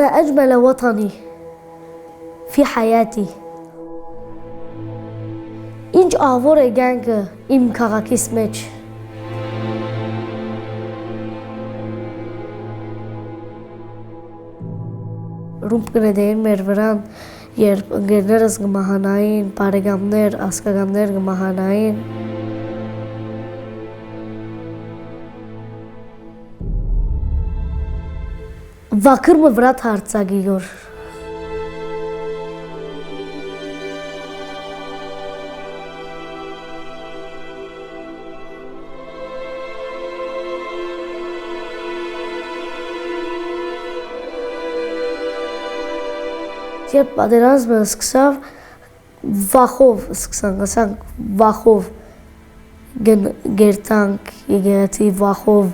ما أجمل وطني في حياتي إنج أعور جانج إم كاغاكيس مج روم كندين مروران երբ ընկերներս գմահանային, բարեկամներ, ասկականներ գմահանային վակրմը վրա թարցագի յոր Երբ պատերազմը սկսավ, վախով սկսանք, վախով գերտանք եկեղեցի, վախով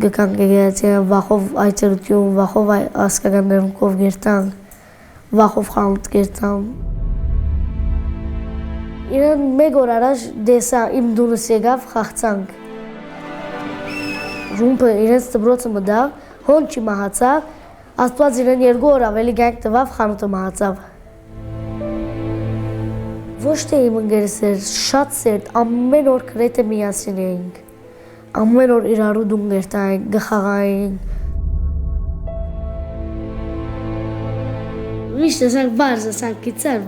գկանք եկեղեցի, վախով այցելություն, վախով ասկականներունքով գերտանք, վախով խանութ գերտանք։ Իրեն մեկ օր առաջ դեսա իմ դունս եկավ խաղցանք։ Ռումպը իրենց դբրոցը մտավ, հոն չիմահացավ, Աստված իրեն 2 օր ավելի գանք տվավ, խանութը մահացավ։ Ոչ թե իմ ընկերս էր, շատ սերտ, ամեն օր գրեթե միասին էինք։ Ամեն օր իրարու դուն գերտայինք, գխաղայինք։ Միշտ ասանք բարզ, ասանք կիցար,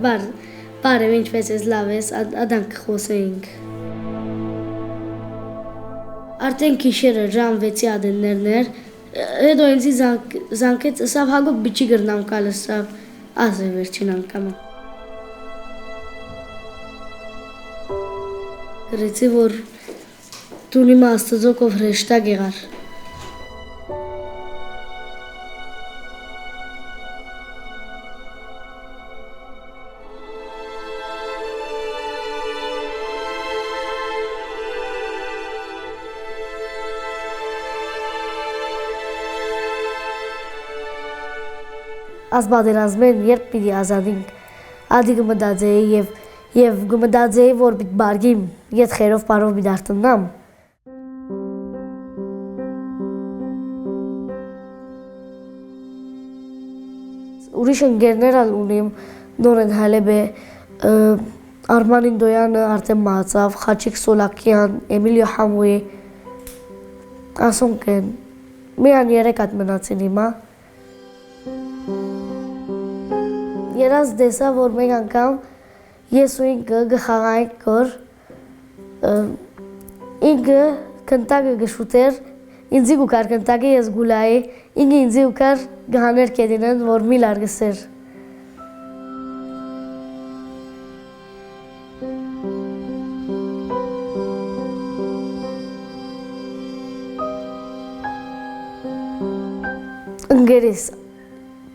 բարև ինչպես ես լավ ես, աданք խոսեինք։ Արդեն քիշերը ժամ 6-ի ադեններն էր, հետո ինձի զանգեց, ասավ հագոք բիչի գրնամ կալ, ասավ ազ է վերջին անգամը։ Գրեցի, որ դուն իմ աստծոքով հրեշտակ եղար։ Ազբադերազմեն երբ պիտի ազատինք, ադի գմդաձեի և գմդաձեի, որ պիտ բարգիմ, ետ խերով պարով պիտ արտնամ։ Ուրիշ ընկերներ ալ ունիմ, նորեն հալեբ է, Արման Ինդոյանը արդեն մահացավ, Խաչիկ Սոլակյան, Էմիլիո Համուի, ասոնք են, միան 3 հատ մնացին հիմա։ Երաս դեսա, որ մեկ անգամ ես ու ինքը գխաղայինք կոր, ինքը կնտակը գշուտեր, ինձի գուկար կնտակը ես գուլայի, ինքը ինձի գուկար գհաներ կետինեն, որ միլ արգսեր։ Ընկերիս,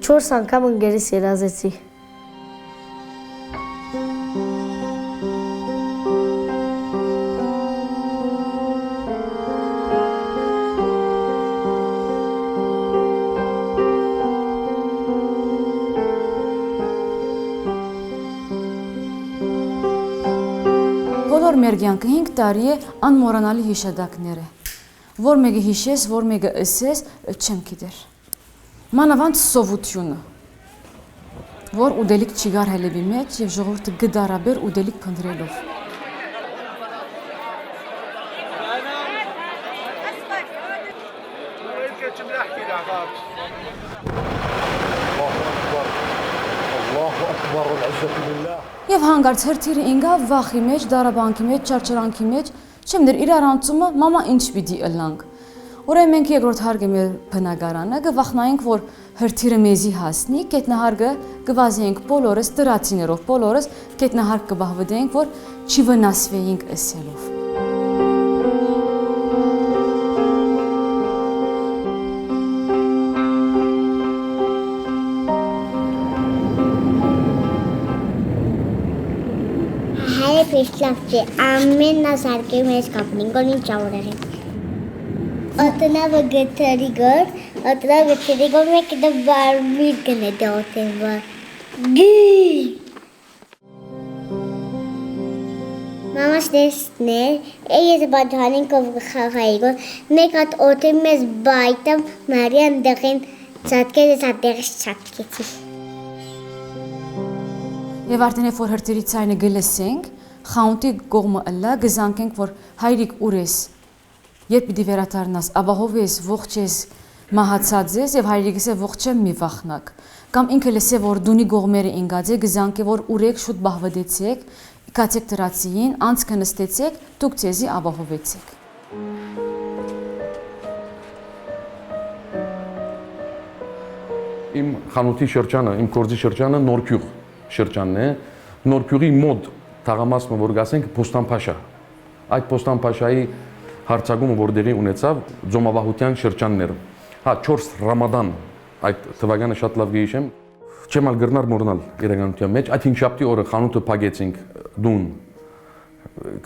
4 անգամ ընկերիս երազեցի։ Բոլոր մեր կյանքը 5 տարի է անմոռանալի հիշադակներ է։ Որ մեկը հիշես, որ մեկը ըսես, չեմ գիտեր։ Մանավանդ սովությունը, որ ուդելիք չգար հելեբի մեջ և ժողովուրդը գդարաբեր ուդելիք փնտրելով։ Եվ հանգարց հրթիրը ինգավ վախի մեջ, դարաբանքի մեջ, չարչարանքի մեջ, չեմ դեր իրար անցումը, մամա ինչ պիտի ըլանք։ Ուրեմն մենք երկրորդ հարգը մեր բնակարանը գվախնայինք, որ հրթիրը մեզի հասնի, կետնահարգը գվազեինք բոլորս, տրացիներով բոլորս, կետնահարգ կբահվդեինք, որ չի վնասվեինք ըսելով։ Պիրտլավջի ամենազարգի մեզ կապնին գոնին ճավորեղին։ Ատնավը գթերի գոր, ատնավը գթերի գոր մեկ դա բարմիր գնե դոտեն վար։ Գի! Մամաս դեսներ, ես բադհանին կով խաղայի գոր, մեկ հատ օտի մեզ բայտամ մարյան դեղին Ցածկեց այդտեղից ցածկեցի։ Եվ արդեն երբ որ հրթիռի ցայնը գլսենք, խանութի կողմը ըլլա, գզանքենք, որ հայրիկ ուր ես, երբ պիտի վերադառնաս, ապահով ես, ողջ ես, մահացած ես եւ հայրիկս է ողջ եմ մի վախնակ։ Կամ ինքը լսե որ դունի գողմերը ինգած է, գզանքի որ ուրեք շուտ բահվդեցեք, կացեք դրացին, անցքը նստեցեք, դուք ցեզի ապահովեցեք։ Իմ խանութի շրջանը, իմ գործի շրջանը Նորքյուղ շրջանն է, Նորքյուղի մոտ թաղամասը, որ գասենք Պոստանփաշա։ Այդ Պոստանփաշայի հարցակումը, որ դեղի ունեցավ, Ձոմավահության շրջաններ։ Հա 4 Ռամադան այդ թվականը շատ լավ գիշեմ։ Չեմ ալ գրնար մորնալ իրականության մեջ, այդ հինգշաբթի օրը խանութը փակեցինք, դուն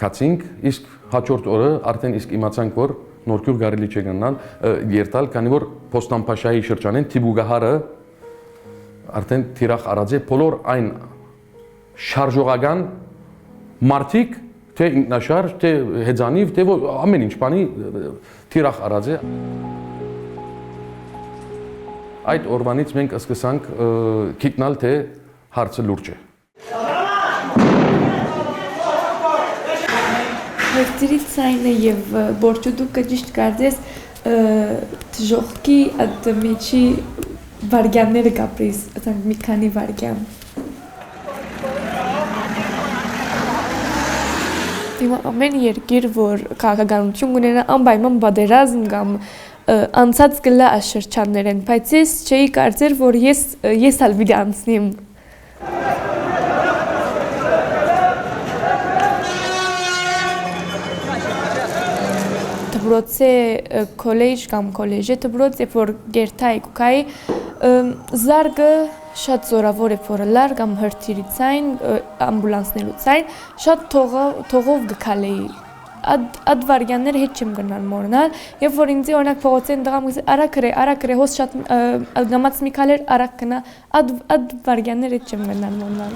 կացինք, իսկ հաջորդ օրը արդեն իսկ իմացանք, որ Նորքյուղ կարելի չէ գնալ երթալ, քանի որ Պոստանփաշայի շրջանին Թիբուգահարը արդեն թիրախ արած է բոլոր այն շարժողական մարդիկ, թե ինքնաշարժ, թե հեծանիվ, թե ամեն ինչ բանի թիրախ արած է։ Այդ օրվանից մենք սկսանք գիտնալ, թե հարցը լուրջ է։ Հրթիռի ցայնը եւ Բորչուդուկը ճիշտ կարծես թժողքի այդ մեջի վարգյանները կապրիս, ասենք մի քանի վարգյան։ Հիմա ամեն երկիր, որ քաղաքականություն ունենա, անպայման պատերազմ կամ անցած գլա աշխարհներ են, բայց ես չէի կարծեր, որ ես ալ պիտի անցնեմ։ Դպրոցի քոլեջ կամ քոլեջը դպրոց, երբ որ գերտայի կուքայի զարգը շատ զորավոր է փորլար կամ հրթիռի ցայն, ամբուլանսներու ցայն, շատ թողով գքալեի։ Այդ վարգյանները հետ չեմ գնալ մորնալ, երբ որ ինձ օրինակ փողոցեն դղամ արակրե հոս շատ գամած մի քալեր արակ գնա, այդ վարգյանները հետ չեմ գնալ մորնալ։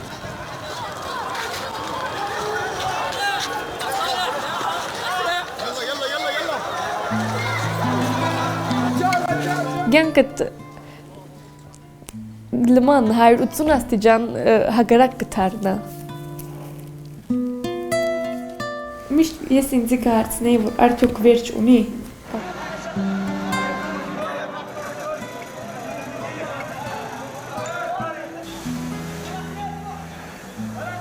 Գյանքդ լման 180 աստիճան հագարակ կթարնա։ Միշտ ես ինձի կհարցնեի, որ արդյոք վերջ ունի։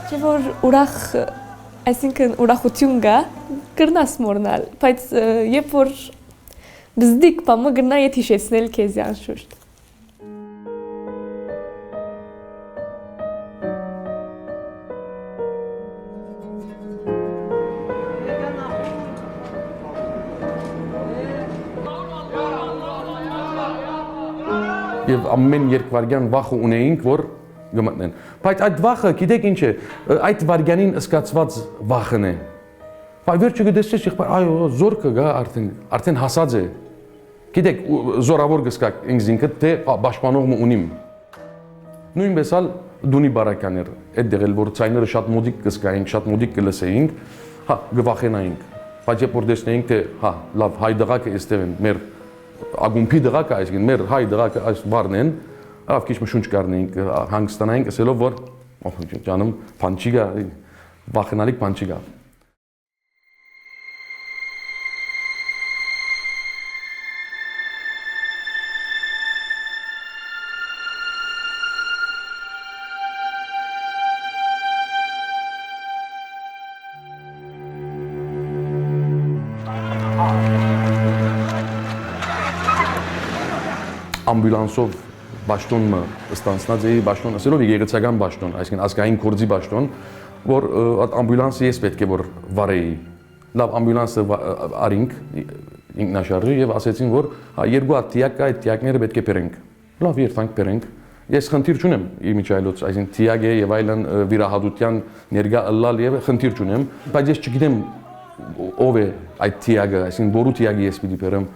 Չէ որ ուրախ, այսինքն ուրախություն գա, կրնաս մորնալ, բայց երբ որ բզդիկ պամը գրնա ետ հիշեցնել քեզի անշուշտ։ Եվ ամեն երկվարգյան վախը ունեինք, որ գմտնեն։ Բայց այդ վախը, գիտեք ինչ է, այդ վարգյանին սկացված վախն է։ Բայց վերջը գտեսես եղբայր, այո, զորքը գա արդեն հասած է։ Գիտեք, զորավոր գսկակ ինքզինքը, թե պաշտպանողը ունիմ։ Նույնպես ալ դունի բարականեր, այդ դեղել, որ ցայները շատ մոդիկ գսկայինք, շատ մոդիկ կլսեինք, հա, գվախենայինք։ Բայց երբ որ տեսնեինք, թե հա, լավ, հայ դղակը այստեղ են, մեր ագումբի դղակը, այսինքն մեր հայ դղակը այս բառն են, լավ քիչ շունչ կառնեինք, հանգստանայինք, ասելով որ ջանում բան չի գա, վախենալիք բան չի գա։ Ամբուլանսով բաշտոնը ստանցնած էի, բաշտոն ասելով եկեղեցական բաշտոն, այսինքն ազգային գործի բաշտոն, որ ամբուլանսը ես պետք է որ վարեի։ Լավ ամբուլանսը արինք ինքնաշարժի եւ ասեցին որ երկու հատ տիակ կա, այդ տիակները պետք է բերենք։ Լավ երթանք բերենք։ Ես խնդիր չունեմ իմիջայլոց, այսինքն տիակ է եւ այլն վիրահատության ներգա ըլլալ եւ խնդիր չունեմ, բայց ես չգիտեմ ով է այդ տիակը, այսինքն որու տիակի ես պիտի բերեմ։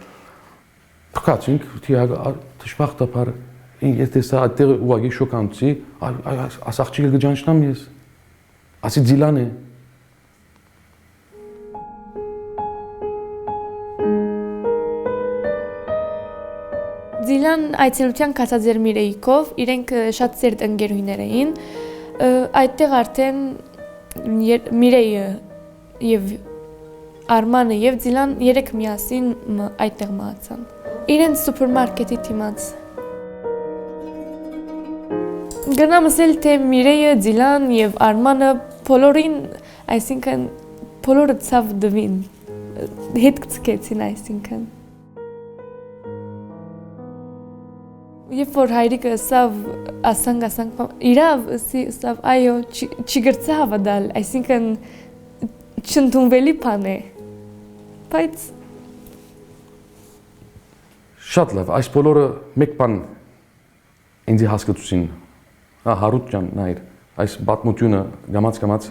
Փկացինք տիակը դժբախտաբար ես տեսա այդտեղ ուղղակի շոկանցի, աս աղջիկը գճանչնամ ես։ Ասի ձիլան է։ Ձիլան այցելության կացած էր Միրեյքով, իրենք շատ ծերտ ընկերուհիներ էին։ Այդտեղ արդեն Միրեյը եւ Արմանը եւ Ձիլան երեք միասին այդտեղ մահացան։ Իրենց սուպերմարկետի թիմաց։ Գնամ ասել, թե Միրեյը, Ձիլան եւ Արմանը բոլորին, այսինքն բոլորը ցավ դվին, հետ գցկեցին, այսինքն։ Երբ որ հայրիկը ասավ, ասանք, իրավ, ասավ, այո, չգրծա հավատալ, այսինքն չընդունվելի բան է, բայց Շատ լավ, այս բոլորը մեկ բան ինձ հասկացուցին, Հարութ ջան, նայր, այս պատմությունը գամած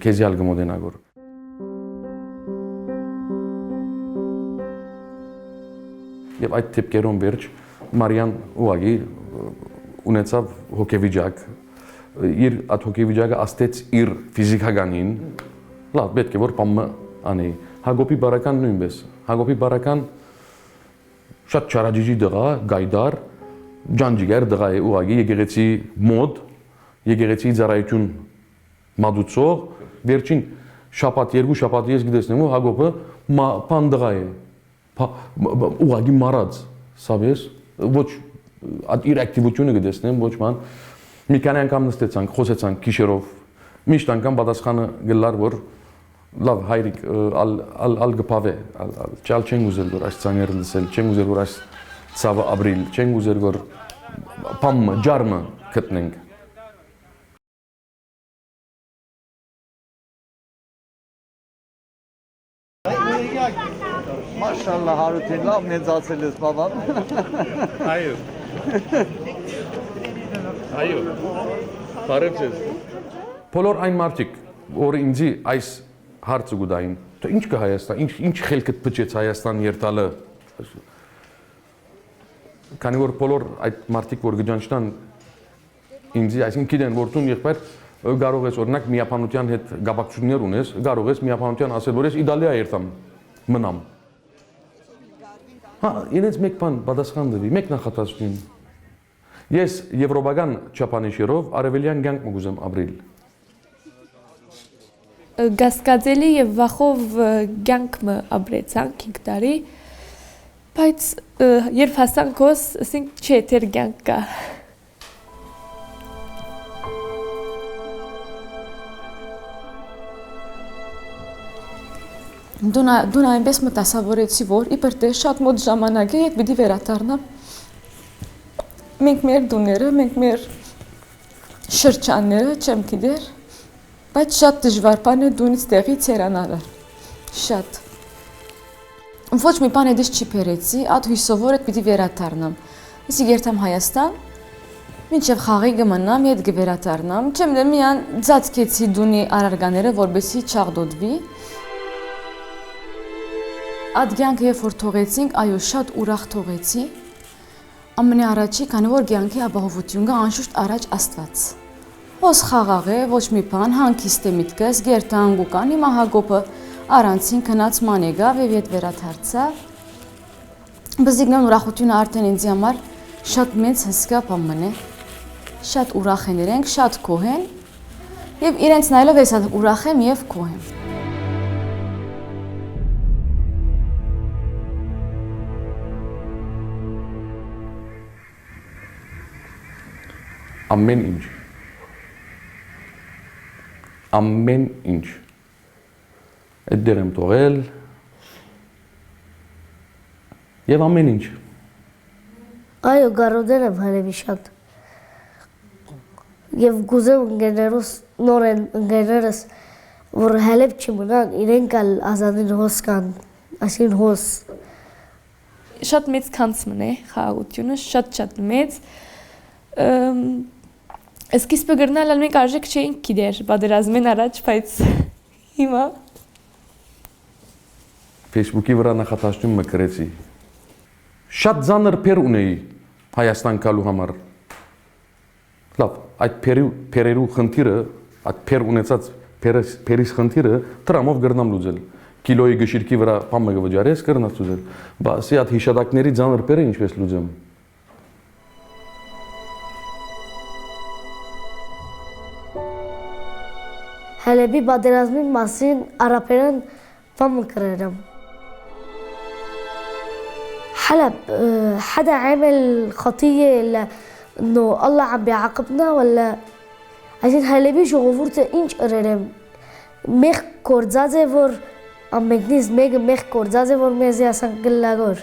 քեզի ալ գմոդենագոր։ Եվ այդ դեպքերում վերջ Մարիան ուղղակի ունեցավ հոգեվիճակ, իր այդ հոգեվիճակը աստեց իր ֆիզիկականին, լավ, պետք է որ բամը անեի։ Հակոբի բարական նույնպես, Հակոբի բարական շատ չարաջիջի դղա, գայդար, ջանջիգեր դղա է ուղղակի եկեղեցի մոդ, եկեղեցի ծառայություն մատուցող, վերջին շաբաթ, երկու շաբաթ ես գտեսնեմ, Հակոբը բան դղա է, ուղղակի մարած, սավես, ոչ իր ակտիվությունը գտեսնեմ, ոչ ման, մի քանի անգամ նստեցանք, խոսեցանք գիշերով, միշտ անգամ պատասխանը գլար, որ լավ հայրիկ ալ գպավե, չալ չեն ուզել որ այս ծաները լսել, չեն ուզել որ այս ցավը ապրիլ, չեն ուզել որ փամը, ջարմը գտնենք։ Մաշալլա Հարութին լավ մեծացել ես բաբան։ Այո։ Այո։ Բարև ձեզ։ Բոլոր այն մարդիկ, որ ինձ այս հարցը գուտային, թե ինչ կա Հայաստան, ինչ խելքդ փչեց Հայաստան երթալը։ Քանի որ բոլոր այդ մարդիկ, որ գճանչտան ինձ, այսինքն գիտեն, որ դու եղբայր կարող ես օրինակ միապանության հետ գաբակցություններ ունես, կարող ես միապանության ասել, որ ես Իտալիա երթամ, մնամ։ Հա, ինձ մեկ բան պատասխան տվի, մեկ նախատեսություն։ Ես եվրոպական չափանիշերով արևելյան կյանք մգուզեմ ապրիլ։ Գասկածելի եւ վախով կյանքը ապրեցանք 5 տարի, բայց երբ հասանք հոս, ասենք չէ, դեռ կյանք կա։ Դու այնպես մտասավորեցի, որ իբր թե շատ մոտ ժամանակ է, երբ պիտի վերադառնամ։ Մենք մեր դուները, մենք մեր շրջանները, չեմ գիտեր, բայց շատ դժվար բան է դունից տեղից հեռանալը։ Շատ։ Ոչ մի բան էդից չի բերեցի, այդ հույսով որ պիտի վերադառնամ։ Իսկ երթամ Հայաստան, մինչև խաղի կմնամ, ետ կվերադառնամ, չեմ դե միան ծածկեցի դունի արարկաները, որպեսզի չաղդոդվի։ Այդ կյանքը երբ որ թողեցինք, այո, շատ ուրախ թողեցի։ Ամենաառաջի, քանի որ կյանքի ապահովություն կա անշուշտ առաջ Աստված։ Ոս խաղաղ է, ոչ մի բան, հանգիստ է միտքս, գերտան գուկան, հիմա Հակոբը առանցին քնած ման եկավ եւ ետ վերադարձա։ Բզիկնան ուրախությունը արդեն ինձ համար շատ մեծ հսկա բան է։ Շատ ուրախ են իրենք, շատ գոհ են եւ իրենց նայելով ես ուրախ եմ եւ գոհ եմ։ Ամեն ինչ այդ դեր եմ թողել եւ ամեն ինչ Այո, գարոդեր եմ հարևի շատ եւ գուզեմ ընկերներս նոր ընկերներս որ հելեփ չմնան իրենք ալ ազատին հոս կան այսին հոս Շատ մեծ քանցմն է խաղաղությունը, շատ մեծ Սկիզբը գրնալ մենք արժեք չէինք գիտեր պատերազմեն առաջ, բայց հիմա Facebook-ի վրա նախատեսություն մկրեցի։ Շատ ծանր փեր ունեի Հայաստան գալու համար։ Լավ, այդ փերերու խնդիրը, այդ փեր ունեցած փերիս խնդիրը տրամով գրնամ լուծել։ Կիլոյի գշիրքի վրա բամը գվճարես կրնաց լուծել։ Բայց այդ հիշադակների ծանր փերը ինչպես լուծեմ։ Հելեբի բادرազմի մասին արաբերեն բան կրերեմ حلب حدا عمل خطية إلا إنه الله عم بيعاقبنا ولا عشان هلبي شو غفورته إنش قررم مخ كورزازة ور عم بنكنيز ميغ مخ كورزازة ور ميزي أسان قل لاغور